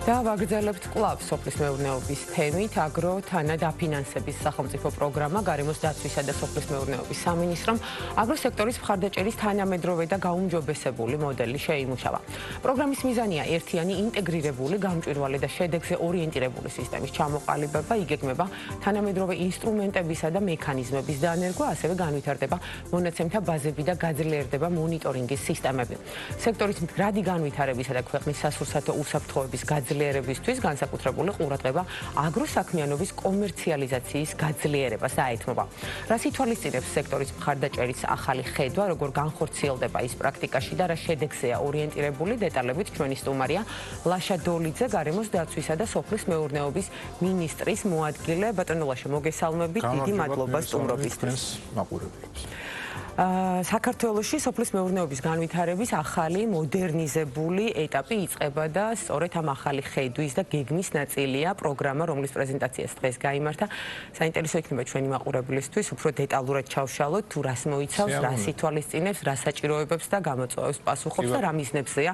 და ვაგრძელებთ კვლავ სოფლის მეურნეობის თემით აგრო თანადაფინანსების სახელმწიფო პროგრამა გარემოს დაცვისა და სოფლის მეურნეობის სამინისტრომ აგროსექტორის მხარდაჭერის თანამედროვე და გაუმჯობესებული მოდელი შეიმუშავა. პროგრამის მიზანია ერთიანი ინტეგრირებული, გამჭვირვალე და შედეგზე ორიენტირებული სისტემის ჩამოყალიბება, იგეგმება თანამედროვე ინსტრუმენტებისა და მექანიზმების დანერგვა, ასევე განვითარდება მონაცემთა ბაზები და გაძლიერდება მონიტორინგის სისტემები. სექტორის მდგრადი განვითარებისა და ქვეყნის სასურსათო უსაფრთხოების გაძლიერებისთვის განსაკუთრებული ყურადღება აგროსაქმიანობის კომერციალიზაციის გაძლიერებას დაეთმობა. რას ითვალისწინებს სექტორის მხარდაჭერის ახალი ხედვა, როგორ განხორციელდება ის პრაქტიკაში და რა შედეგზეა ორიენტირებული, დეტალებით ჩვენი სტუმარია ლაშა დოლიძე, გარემოს დაცვისა და სოფლის მეურნეობის მინისტრის მოადგილე. ბატონო ლაშა, მოგესალმებით, დიდი მადლობა სტუმრობისთვის. საქართველოში სოფლის მეურნეობის განვითარების ახალი მოდერნიზებული ეტაპი იწყება და სწორედ ამ ახალი ხედვის და გეგმის ნაწილია პროგრამა, რომლის პრეზენტაციას დღეს გაიმართა. საინტერესო იქნება ჩვენი მაყურებლისთვის უფრო დეტალურად ჩავშალოთ, თუ რას მოიცავს, რას ითვალისწინებს, რა საჭიროებებს და გამოწვევებს პასუხობს და რა მიზნებზეა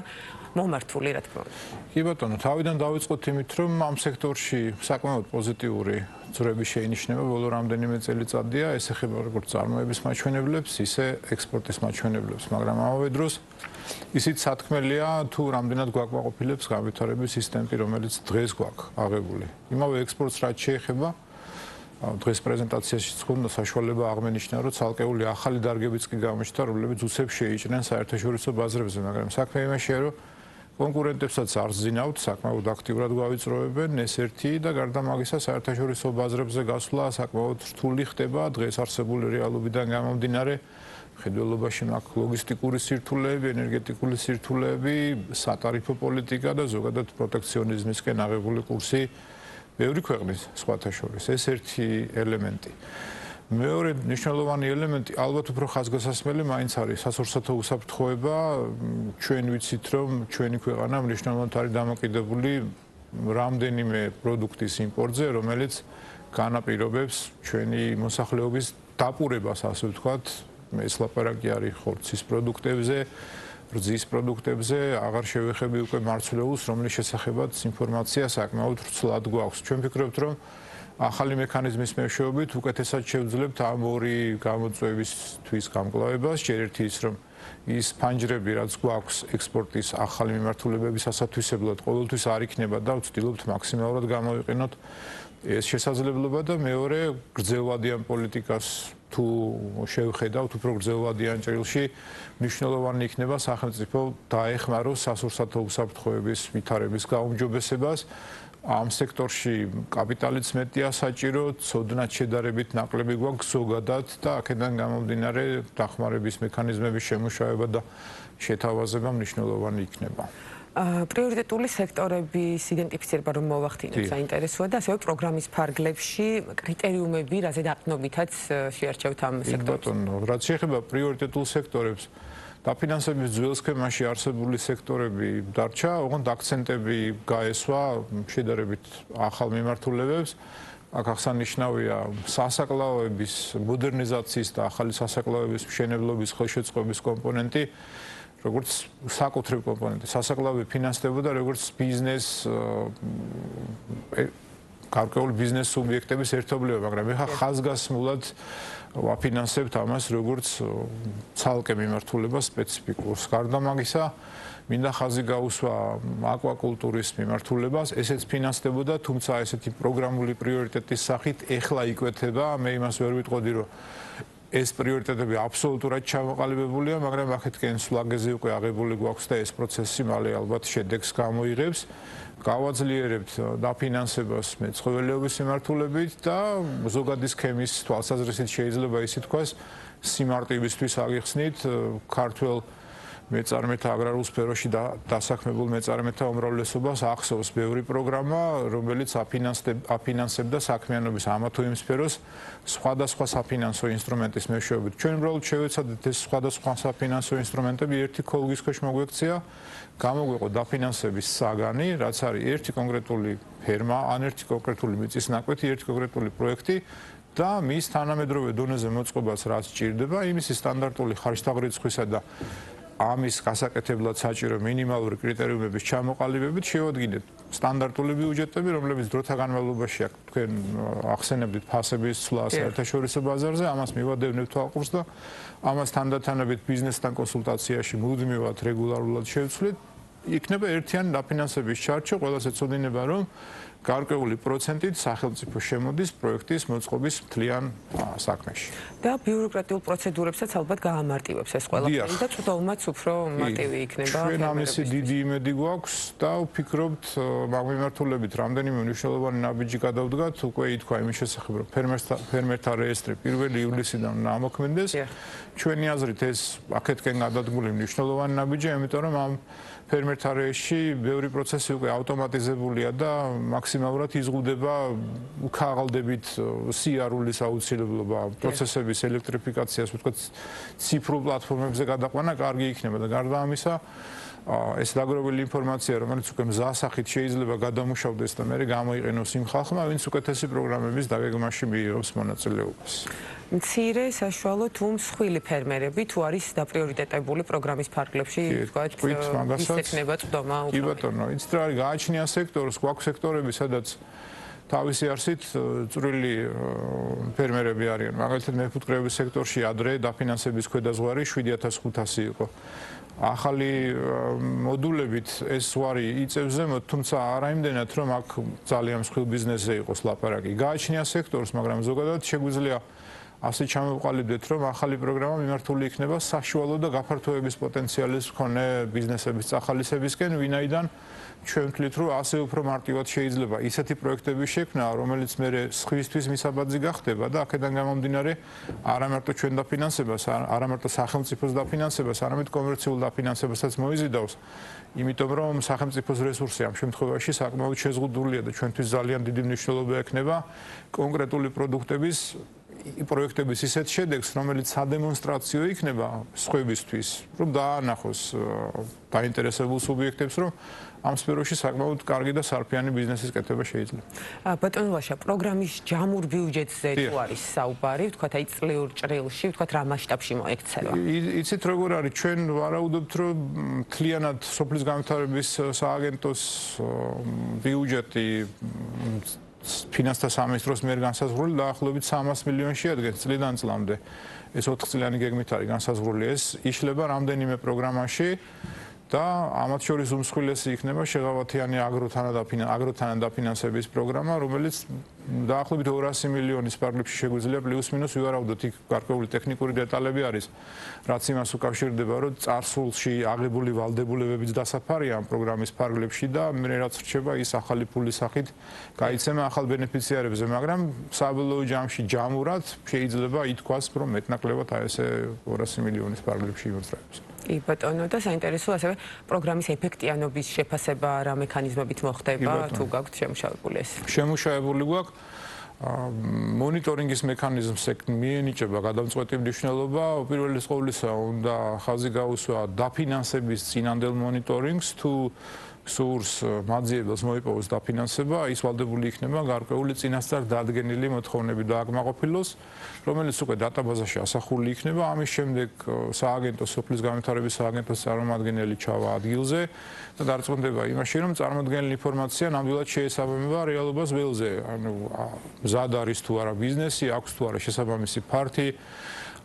მომართული, რა თქმა უნდა. კი ბატონო, თავიდან დავიწყოთ იმით, რომ ამ სექტორში საკმაოდ პოზიტიური ძროები შეინიშნება ბოლო რამდენიმე წელიწადია, ეს ეხება როგორც წარმოების მაჩვენებლებს, ისე ექსპორტის მაჩვენებლებს, მაგრამ ამავე დროს ისიც სათქმელია, თუ რამდენად გვაკმაყოფილებს განვითარების სისტემები, რომელიც დღეს გვაქვს აღებული. იმავე ექსპორტს რაც შეეხება, დღეს პრეზენტაციაში გქონდა საშუალება აღმენიშნა, რომ ცალკეული ახალი დარგებიც კი გამოჩნდა, რომლებიც უცებ შეიჭრნენ საერთაშორისო ბაზრებზე, მაგრამ საქმე იმაშია, რომ კონკურენტებსაც არ ზინავთ, საკმაოდ აქტიურად გვავიწროებენ, ეს ერთი და გარდა მაგისა საერთაშორისო ბაზრებზე გასვლა საკმაოდ რთული ხდება დღეს არსებული რეალობიდან გამომდინარე. მხედველობაში მაქვს ლოგისტიკური სირთულეები, ენერგეტიკული სირთულეები, სატარიფო პოლიტიკა და ზოგადად პროტექციონიზმისკენ აღებული კურსი ბევრი ქვეყნის სხვათა შორის. ეს ერთი ელემენტი. მეორე მნიშვნელოვანი ელემენტი ალბათ უფრო ხაზგასასმელი მაინც არის სასურსათო უსაფრთხოება. ჩვენ ვიცით, რომ ჩვენი ქვეყანა მნიშვნელოვნად არის დამოკიდებული რამდენიმე პროდუქტის იმპორტზე, რომელიც განაპირობებს ჩვენი მოსახლეობის დაპურებას, ასე ვთქვათ. ეს ლაპარაკი არის ხორცის პროდუქტებზე, რძის პროდუქტებზე, აღარ შევეხები უკვე მარცვლეულს, რომლის შესახებაც ინფორმაცია საკმაოდ ვრცლად გვაქვს. ჩვენ ვფიქრობთ, რომ ახალი მექანიზმის მეშვეობით უკეთესად შევძლებთ ამ ორი გამოწვევისთვის გამკლავებას. ჯერ ერთი ის, რომ ის ფანჯრები, რაც გვაქვს ექსპორტის ახალი მიმართულებების ასათვისებლად, ყოველთვის არ იქნება და ვცდილობთ მაქსიმალურად გამოვიყენოთ ეს შესაძლებლობა და მეორე გრძელვადიან პოლიტიკას თუ შევხედავთ უფრო გრძელვადიან ჭრილში, მნიშვნელოვანი იქნება სახელმწიფო დაეხმაროს სასურსათო უსაფრთხოების ვითარების გაუმჯობესებას. ამ სექტორში კაპიტალიც მეტია საჭირო, ცოდნად შედარებით ნაკლები გვაქვს ზოგადად და აქედან გამომდინარე დახმარების მექანიზმების შემუშავება და შეთავაზება მნიშვნელოვანი იქნება. პრიორიტეტული სექტორების იდენტიფიცირება რომ მოვახდინოთ საინტერესოა და ასევე პროგრამის ფარგლებში კრიტერიუმები, რაზე დაყრდნობითაც შეარჩევთ ამ სექტორს. რაც შეეხება პრიორიტეტულ სექტორებს, დაფინანსების ძველ სქემაში არსებული სექტორები დარჩა, ოღონდ აქცენტები გაესვა შედარებით ახალ მიმართულებებს. აქ აღსანიშნავია სასაკლაოების მოდერნიზაციის და ახალი სასაკლაოების მშენებლობის ხელშეწყობის კომპონენტი, როგორც საკუთრივ კომპონენტი. სასაკლაოები ფინანსდებოდა როგორც ბიზნეს გარკვეული ბიზნეს სუბიექტების ერთობლივება, მაგრამ ეხლა ხაზგასმულად ვაფინანსებთ ამას როგორც ცალკე მიმართულებას სპეციფიკურს. გარდა მაგისა, მინდა ხაზი გაუსვა აკვაკულტურის მიმართულებას, ესეც ფინანსდებოდა, თუმცა ესეთი პროგრამული პრიორიტეტის სახით ეხლა იკვეთება. მე იმას ვერ ვიტყოდი, რომ ეს პრიორიტეტები აბსოლუტურად ჩამოყალიბებულია, მაგრამ აქეთკენ სლაგეზე უკვე აღებული გვაქვს და ეს პროცესი მალე ალბათ შედეგს გამოიღებს. გავაძლიერებთ დაფინანსებას მეცხოველეობის მიმართულებით და ზოგადი სქემის თვალსაზრისით შეიძლება ისე თქვას, სიმარტივისთვის აგიხსნით ქართველ მეწარმეთა აგრარულ სფეროში დასაქმებულ მეწარმეთა უმრავლესობას ახსოვს ბევრი პროგრამა, რომელიც აფინანსებდა საქმიანობის ამა თუ იმ სფეროს სხვადასხვა საფინანსო ინსტრუმენტის მეშვეობით. ჩვენ უბრალოდ შევეცადეთ ეს სხვადასხვა საფინანსო ინსტრუმენტები ერთი ქოლგის ქვეშ მოგვექცია, გამოგვიყო დაფინანსების საგანი, რაც არის ერთი კონკრეტული ფერმა, ან ერთი კონკრეტული მიწის ნაკვეთი, ერთი კონკრეტული პროექტი და მის თანამედროვე დონეზე მოწყობას რაც სჭირდება, იმისი სტანდარტული ხარჯთაღრიცხვისა და ამის გასაკეთებლად საჭირო მინიმალური კრიტერიუმების ჩამოყალიბებით შევადგინეთ სტანდარტული ბიუჯეტები, რომლებიც დროთა განმავლობაში აქ თქვენ ახსენებდით ფასების ცვლა საერთაშორისო ბაზარზე, ამას მივადევნებთ თვალყურს და ამას თანდათანობით ბიზნესთან კონსულტაციაში მუდმივად რეგულარულად შევცვლით. იქნება ერთიანი დაფინანსების ჩარჩო, ყველას ეცოდინება, რომ გარკვეული პროცენტით სახელმწიფო შემოდის პროექტის მოწყობის მთლიან საქმეში. და ბიუროკრატიულ პროცედურებსაც ალბათ გაამარტივებს ეს ყველაფერი და წვდომაც უფრო მარტივი იქნება. ჩვენ ამისი დიდი იმედი გვაქვს და ვფიქრობთ, მაგ მიმართულებით რამდენიმე მნიშვნელოვანი ნაბიჯი გადავდგათ, უკვე ითქვა იმის შესახებ, რომ ფერმერთა რეესტრი 1 ივლისიდან უნდა ამოქმედდეს. ჩვენი აზრით ეს აქეთკენ გადადგმული მნიშვნელოვანი ნაბიჯია, იმიტომ რომ ამ ფერმერთა რეესტრში ბევრი პროცესი უკვე ავტომატიზებულია და მაქსიმალურად იზღუდება ქაღალდებით სიარულის აუცილებლობა, პროცესების ელექტრიფიკაციას, ვთქვათ, ციფრულ პლატფორმებზე გადაყვანა კარგი იქნება და გარდა ამისა ეს დაგროვილი ინფორმაცია, რომელიც უკვე მზასახით შეიძლება გადამუშავდეს და მე გამოიყენოს იმ ხალხმა, ვინც უკეთესი პროგრამების დაგეგმაში მიიღებს მონაწილეობას. მცირე, საშუალო თუ მსხვილი ფერმერები თუ არის დაპრიორიტეტებული პროგრამის ფარგლებში, ვთქვათ, ის ექნება წვდომა უფრო. კი ბატონო, იცით რა არის, გააჩნია სექტორს, გვაქვს სექტორები, სადაც თავისი არსით წვრილი ფერმერები არიან. მაგალითად, მეფუტკრეობის სექტორში ადრე დაფინანსების ქვედაზღვარი 7500 იყო. ახალი მოდულებით ეს ზღვარი იწევს ზემოთ, თუმცა არა იმდენად, რომ აქ ძალიან მსხვილ ბიზნესზე იყოს ლაპარაკი. გააჩნია სექტორს, მაგრამ ზოგადად შეგვიძლია ასე ჩამოვყალიბდეთ, რომ ახალი პროგრამა მიმართული იქნება საშუალო და გაფართოების პოტენციალის მქონე ბიზნესების წახალისებისკენ, ვინაიდან ჩვენ ვთვლით, რომ ასე უფრო მარტივად შეიძლება ისეთი პროექტების შექმნა, რომელიც მერე სხვისთვის მისაბაძი გახდება და აქედან გამომდინარე არა მარტო ჩვენ დაფინანსებას, არა მარტო სახელმწიფოს დაფინანსებას, არამედ კომერციულ დაფინანსებასაც მოიზიდავს, იმიტომ რომ სახელმწიფოს რესურსი ამ შემთხვევაში საკმაოდ შეზღუდულია და ჩვენთვის ძალიან დიდი მნიშვნელობა ექნება კონკრეტული პროექტების ისეთ შედეგს, რომელიც სადემონსტრაციო იქნება სხვებისთვის, რომ დაანახოს დაინტერესებულ სუბიექტებს, რომ ამ სფეროში საკმაოდ კარგი და სარფიანი ბიზნესის კეთება შეიძლება. ბატონო ვაშა, პროგრამის ჯამურ ბიუჯეტზე თუ არის საუბარი, ვთქვათ, აი წლიურ ჭრილში, ვთქვათ, რა მასშტაბში მოექცევა? იცით როგორ არის, ჩვენ ვარაუდობთ, რომ მთლიანად სოფლის განვითარების სააგენტოს ბიუჯეტი ფინანსთა სამინისტროს მიერ განსაზღვრული დაახლოებით 300 მილიონი შეადგენს წლიდან წლამდე. ეს 4 წლიანი გეგმით არის განსაზღვრული. ეს იშლება რამდენიმე პროგრამაში და ამათ შორის უმსხვილესი იქნება შეღავათიანი აგროთანადაფინანსების პროგრამა, რომელიც დაახლოებით 200 მილიონის პარკლებში შეგვიძლია პლუს-მინუს ვივარავდოთ, იქ გარკვეული ტექნიკური დეტალები არის, რაც იმას უკავშირდება, რომ წარსულში აღებული ვალდებულებებიც დასაფარია ამ პროგრამის პარკლებში და მე რაც რჩება ის ახალი ფულის სახით გაიცემა ახალ ბენეფიციარებზე, მაგრამ საბოლოო ჯამში ჯამურად შეიძლება ითქვას, რომ მეტნაკლებად აი ესე 200 მილიონის პარკლებში იმოძრაებს. კი ბატონო და საინტერესოა ასევე პროგრამის ეფექტიანობის შეფასება რა მექანიზმებით მოხდება თუ გაქვთ შემუშავებული ეს? შემუშავებული გვაქვს მონიტორინგის მექანიზმს მიენიჭება გადამწყვეტი მნიშვნელობა. უპირველეს ყოვლისა უნდა ხაზი გაუსვა დაფინანსების წინანდელ მონიტორინგს თუ სურს მაძიებელს მოიპოვოს დაფინანსება, ის ვალდებული იქნება გარკვეული წინასწარ დადგენილი მოთხოვნები დააკმაყოფილოს, რომელიც უკვე დატაბაზაში ასახული იქნება. ამის შემდეგ სააგენტოს, სოფლის განვითარების სააგენტოს წარმომადგენელი ჩავა ადგილზე და დარწმუნდება იმაში, რომ წარმოდგენილი ინფორმაცია ნამდვილად შეესაბამება რეალობას ველზე. ანუ მზად არის თუ არა ბიზნესი, აქვს თუ არა შესაბამისი ფართი,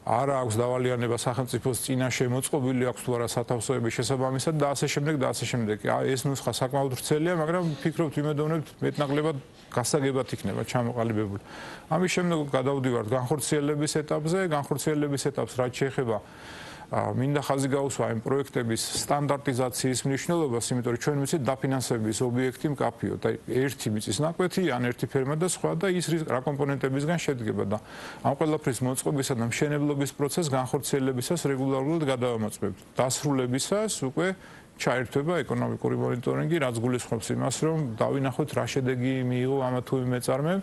არა აქვს დავალიანება სახელმწიფოს წინაშე, მოწყობილი აქვს თუ არა სათავსოების შესაბამისად და ასე შემდეგ და ასე შემდეგ. ეს ნუსხა საკმაოდ ვრცელია, მაგრამ ვფიქრობთ, ვიმედოვნებთ, მეტნაკლებად გასაგებად იქნება ჩამოყალიბებული. ამის შემდეგ გადავდივართ განხორციელების ეტაპზე. განხორციელების ეტაპს რაც შეეხება მინდა ხაზი გაუსვა იმ პროექტების სტანდარტიზაციის მნიშვნელობას, იმიტომ რომ ჩვენ ვიცით დაფინანსების ობიექტი მკაფიო და ერთი მიწის ნაკვეთი ან ერთი ფერმა და სხვა და ის რა კომპონენტებისგან შედგება და ამ ყველაფრის მოწყობისა და მშენებლობის პროცესს განხორციელებისას რეგულარულად გადავამოწმებთ. დასრულებისას უკვე ჩაერთვება ეკონომიკური მონიტორინგი, რაც გულისხმობს იმას, რომ დავინახოთ რა შედეგი მიიღო ამა თუ იმ მეწარმემ,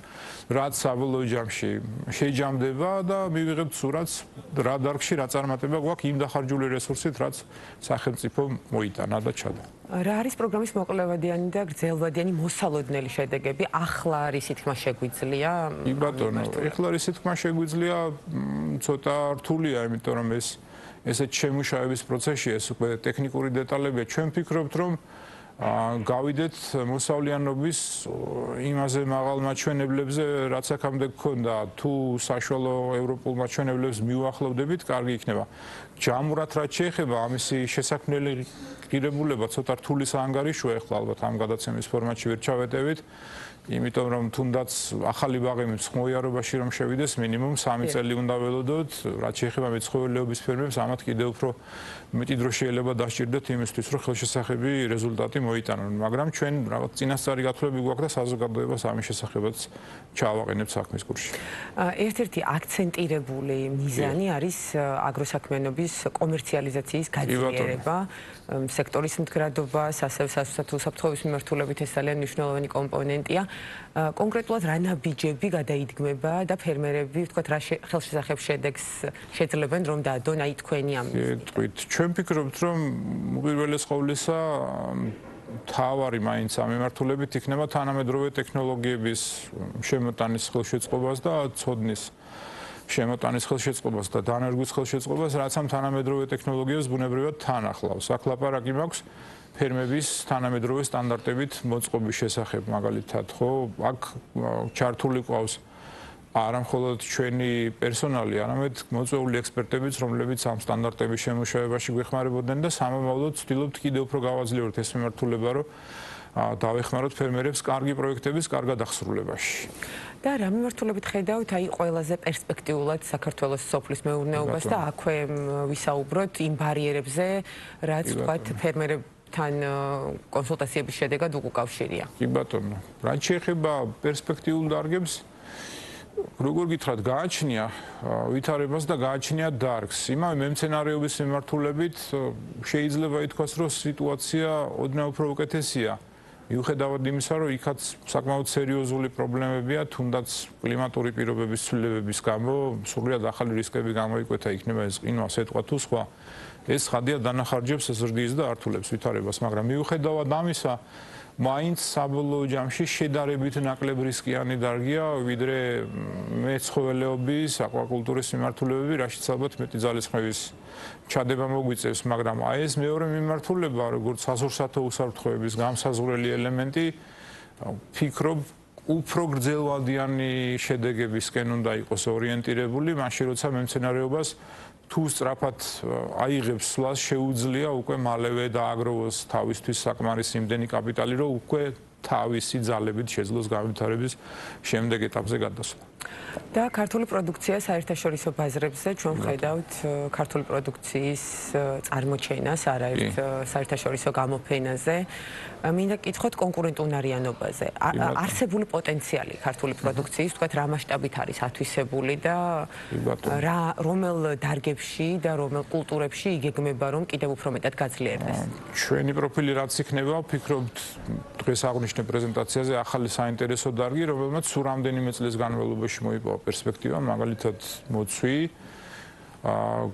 რაც საბოლოო ჯამში შეჯამდება და მივიღებთ სურათს რა დარგში რა წარმატება გვაქვს იმ დახარჯული რესურსით, რაც სახელმწიფო მოიტანა და ჩადა. რა არის პროგრამის მოკლევადიანი და გრძელვადიანი მოსალოდნელი შედეგები? ახლა არის ითქმა შეგვიძლია? კი ბატონო, ახლა არის ითქმა შეგვიძლია, ცოტა რთულია, იმიტომ რომ ეს ესეთ შემუშავების პროცესში ეს უკვე ტექნიკური დეტალებია. ჩვენ ვფიქრობთ, რომ გავიდეთ მოსავლიანობის იმაზე მაღალ მაჩვენებლებზე, რაც აქამდე გქონდა. თუ საშუალო ევროპულ მაჩვენებლებს მიუახლოვდებით, კარგი იქნება. ჯამურად რაც შეეხება ამისი შესაქმნელი ღირებულება, ცოტა რთული საანგარიშოა ახლა ალბათ ამ გადაცემის ფორმატში ვერ ჩავეტევით. იმიტომ რომ თუნდაც ახალი ბაღემის ხმოვიარობაში რომ შევიდეს მინიმუმ 3 წელი უნდა ველოდოთ, რაც შეეხება მეცხოველეობის ფერმებს, ამათ კიდევ უფრო მეტი დრო შეიძლება დასჭირდეთ იმისთვის, რომ ხელშესახები რეზულტატი მოიტანონ, მაგრამ ჩვენ რაღაც წინასწარი გათვლები გვაქვს და საზოგადოებას ამის შესახებაც ჩავაყენებთ საქმის კურსში. ერთ-ერთი აქცენტირებული მიზანი არის აგროსაქმიანობის კომერციალიზაციის გაძლიერება, სექტორის მდგრადობა, სასაფრთხოების მიმართულებით ეს ძალიან მნიშვნელოვანი კომპონენტია. კონკრეტულად რა ნაბიჯები გადაიდგმება და ფერმერები, ვთქვათ, რა ხელშესახებ შედეგს შეძლებენ, რომ დაადონ აი თქვენი ამ მიზნით. ჩვენ ვფიქრობთ, რომ უპირველეს ყოვლისა თავარი მაინც ამ მიმართულებით იქნება თანამედროვე ტექნოლოგიების შემოტანის ხელშეწყობას და ცოდნის შემოტანის ხელშეწყობას და დანერგვის ხელშეწყობას, რაც ამ თანამედროვე ტექნოლოგიას ბუნებრივად თან ახლავს. აქ ლაპარაკი მაქვს ფერმების თანამედროვე სტანდარტებით მოწყობის შესახებ, მაგალითად, ხო, აქ ჩართული ყავს არა მხოლოდ ჩვენი პერსონალი, არამედ მოწვეული ექსპერტებიც, რომლებიც ამ სტანდარტების შემუშავებაში გვეხმარებოდნენ და სამომავლოდ ვცდილობთ კიდევ უფრო გავაძლიეროთ ეს მიმართულება, რომ დავეხმაროთ ფერმერებს კარგი პროექტების კარგად აღსრულებაში. და რა მიმართულებით ხედავთ აი ყველაზე პერსპექტიულად საქართველოს სოფლის მეურნეობას და აქვე ვისაუბროთ იმ ბარიერებზე, რაც ვთქვათ ფერმერებთან კონსულტაციების შედეგად უკავშირია. კი ბატონო, რაც შეეხება პერსპექტიულ დარგებს, როგორ გითხრათ, გააჩნია ვითარებას და გააჩნია დარგს. იმავე მემცენარეობის მიმართულებით შეიძლება ითქვას, რომ სიტუაცია ოდნავ უფრო უკეთესია. მიუხედავად იმისა, რომ იქაც საკმაოდ სერიოზული პრობლემებია, თუნდაც კლიმატური პირობების ცვლილებების გამო, სრულიად ახალი რისკები გამოიკვეთა, იქნება ეს ყინვა, სეტყვა თუ სხვა. ეს ხადია დანახარჯებს ზრდის და ართულებს ვითარებას, მაგრამ მიუხედავად ამისა, მაინც საბოლოო ჯამში შედარებით ნაკლებ რისკიანი დარგია, ვიდრე მეცხოველეობის, აკვაკულტურის მიმართულებები, რაშიც ალბათ მეტი ძალისხმევის ჩადება მოგვიწევს, მაგრამ აი ეს მეორე მიმართულება, როგორც საზურსათო უსაფრთხოების გამსაზღვრელი ელემენტი, ვფიქრობ, უფრო გრძელვადიანი შედეგებისკენ უნდა იყოს ორიენტირებული, მაშინ როცა მემცენარეობას თუ სწრაფად აიღებს სვლას, შეუძლია უკვე მალევე დააგროვოს თავისთვის საკმარისი იმდენი კაპიტალი, რომ უკვე თავისი ძალებით შეძლოს განვითარების შემდეგ ეტაპზე გადასვლა. და ქართული პროდუქცია საერთაშორისო ბაზრებზე ჩვენ ვხედავთ ქართული პროდუქციის წარმოჩენას არაერთ საერთაშორისო გამოფენაზე. მინდა გკითხოთ კონკურენტუნარიანობაზე. არსებული პოტენციალი ქართული პროდუქციის, ვთქვათ, რა მასშტაბით არის ათვისებული და რომელ დარგებში და რომელ კულტურებში იგეგმება, რომ კიდევ უფრო მეტად გაძლიერდეს. ჩვენი პროფილი რაც იქნება, ვფიქრობთ, დღეს აღნიშნე პრეზენტაციაზე ახალი საინტერესო დარგი, რომელმაც სულ რამდენიმე წლის განმავლობაში მოიპოვა პერსპექტივა, მაგალითად მოცვი.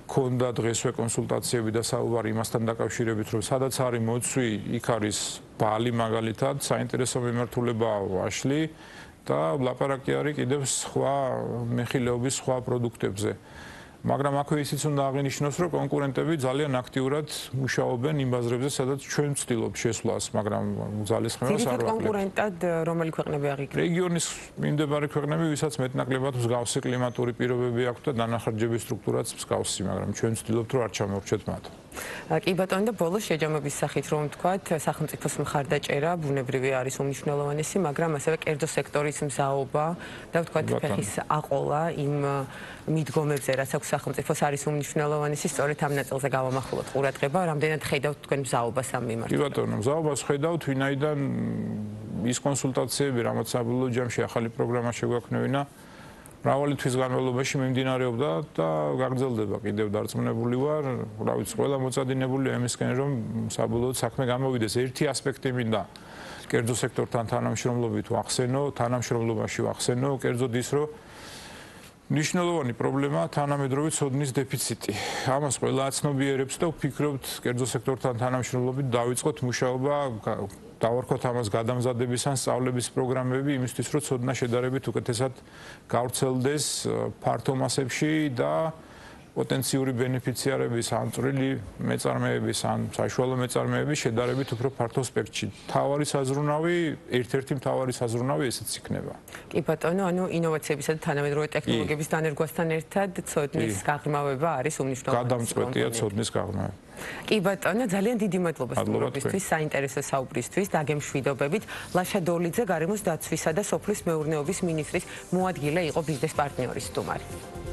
ქონდა დღესვე კონსულტაციები და საუბარი იმასთან დაკავშირებით, რომ სადაც არის მოცვი, იქ არის ბალი მაგალითად, საინტერესო მიმართულებაა ვაშლი და ლაპარაკი არის კიდევ სხვა მეხილეობის სხვა პროდუქტებზე. მაგრამ აქვე ისიც უნდა აღინიშნოს, რომ კონკურენტები ძალიან აქტიურად მუშაობენ იმ ბაზრებზე, სადაც ჩვენ ვცდილობთ შესვლას, მაგრამ ძალისხმევას არ ვაკლებთ. კონკურენტად რომელი ქვეყნები აღიქმება? რეგიონის მიმდებარე ქვეყნები, ვისაც მეტნაკლებად მსგავსი კლიმატური პირობები აქვთ და დანახარჯების სტრუქტურაც მსგავსი, მაგრამ ჩვენ ვცდილობთ, რომ არ ჩამოვრჩეთ მათ. კი ბატონო, და ბოლოს შეჯამების სახით რომ ვთქვათ, სახელმწიფოს მხარდაჭერა ბუნებრივი არის უმნიშვნელოვანესი, მაგრამ ასევე კერძო სექტორის მზაობა და ვთქვათ, ფეხის აყოლა იმ მიდგომებზე, რაც აქვს სახელმწიფოს არის უმნიშვნელოვანესი, სწორედ ამ ნაწილზე გავამახვილოთ ყურადღება, რამდენად ხედავთ თქვენ მზაობას ამ მიმართულებით? კი ბატონო, მზაობას ხედავთ, ვინაიდან ის კონსულტაციები, რამაც საბოლოო ჯამში ახალი პროგრამა შეგვაქმნევინა, მრავალი თვის განმავლობაში მიმდინარეობდა და გაგრძელდება კიდევ დარწმუნებული ვარ, რა ვიცი, ყველა მოწადინებულია იმისკენ, რომ საბოლოოდ საქმე გამოვიდეს. ერთი ასპექტი მინდა კერძო სექტორთან თანამშრომლობით ვახსენო, თანამშრომლობაში ვახსენო, კერძოდ ის, რომ მნიშვნელოვანი პრობლემა თანამედროვე ცოდნის დეფიციტი. ამას ყველა აცნობიერებს და ვფიქრობთ, კერძო სექტორთან თანამშრომლობით დავიწყოთ მუშაობა, დავარქვათ ამას გადამზადების ან სწავლების პროგრამები იმისთვის, რომ ცოდნა შედარებით უკეთესად გავრცელდეს ფართო მასებში და პოტენციური ბენეფიციარების ან წვრილი მეწარმეების ან საშუალო მეწარმეების შედარებით უფრო ფართო სპექტრში. თავარი საზრუნავი, ერთ-ერთი მთავარი საზრუნავი ესეც იქნება. კი ბატონო, ანუ ინოვაციებისა და თანამედროვე ტექნოლოგიების დანერგვასთან ერთად ცოდნის გაღრმავება არის უმნიშვნელოვანესი. გადამწყვეტია ცოდნის გაღრმავება. კი ბატონო, ძალიან დიდი მადლობა სტუმრობისთვის, საინტერესო საუბრისთვის, დაგემშვიდობებით. ლაშა დოლიძე, გარემოს დაცვისა და სოფლის მეურნეობის მინისტრის მოადგილე იყო ბიზნეს პარტნიორის სტუმარი.